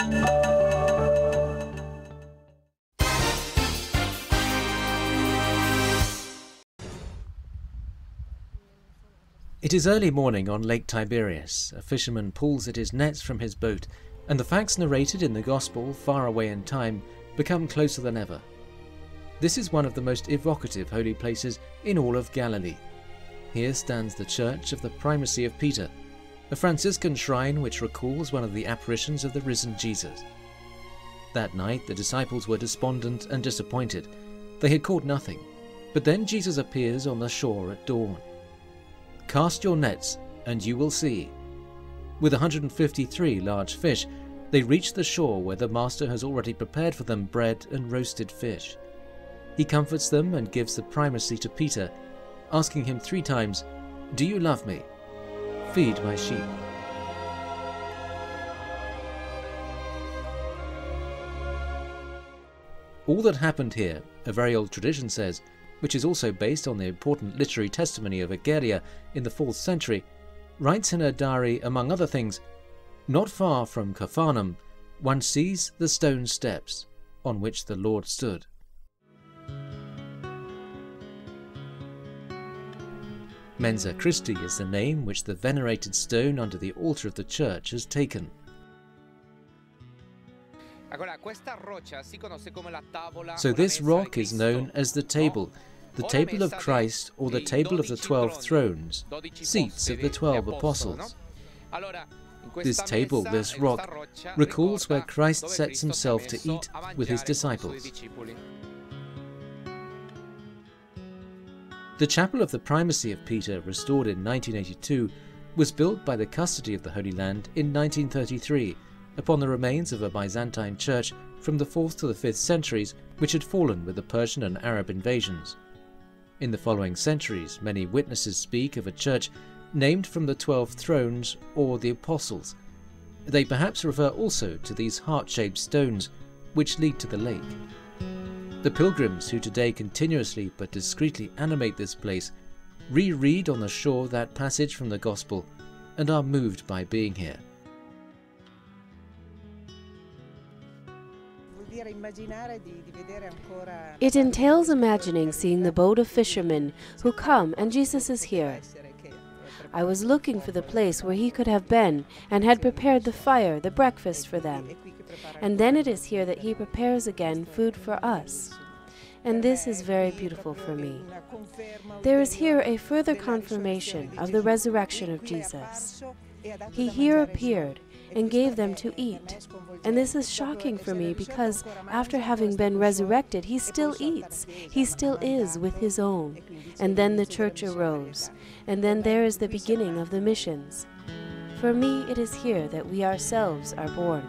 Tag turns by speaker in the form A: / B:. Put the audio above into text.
A: It is early morning on Lake Tiberius. A fisherman pulls at his nets from his boat, and the facts narrated in the Gospel, far away in time, become closer than ever. This is one of the most evocative holy places in all of Galilee. Here stands the church of the Primacy of Peter, a Franciscan shrine which recalls one of the apparitions of the risen Jesus. That night the disciples were despondent and disappointed. They had caught nothing, but then Jesus appears on the shore at dawn. Cast your nets, and you will see. With 153 large fish, they reach the shore where the Master has already prepared for them bread and roasted fish. He comforts them and gives the primacy to Peter, asking him 3 times, "Do you love me? Feed my sheep." All that happened here, a very old tradition says, which is also based on the important literary testimony of Egeria in the 4th century, writes in her diary, among other things, "Not far from Capharnaum, one sees the stone steps on which the Lord stood." Mensa Christi is the name which the venerated stone under the altar of the church has taken. So this rock is known as the table of Christ, or the table of the 12 thrones, seats of the 12 apostles. This table, this rock, recalls where Christ sets himself to eat with his disciples. The chapel of the Primacy of Peter, restored in 1982, was built by the Custody of the Holy Land in 1933, upon the remains of a Byzantine church from the 4th to the 5th centuries, which had fallen with the Persian and Arab invasions. In the following centuries, many witnesses speak of a church named from the 12 thrones or the apostles. They perhaps refer also to these heart-shaped stones which lead to the lake. The pilgrims who today continuously but discreetly animate this place reread on the shore that passage from the Gospel and are moved by being here.
B: It entails imagining seeing the boat of fishermen who come and Jesus is here. I was looking for the place where he could have been and had prepared the fire, the breakfast for them. And then it is here that he prepares again food for us. And this is very beautiful for me. There is here a further confirmation of the resurrection of Jesus. He here appeared and gave them to eat. And this is shocking for me because after having been resurrected, he still eats. He still is with his own. And then the church arose. And then there is the beginning of the missions. For me, it is here that we ourselves are born.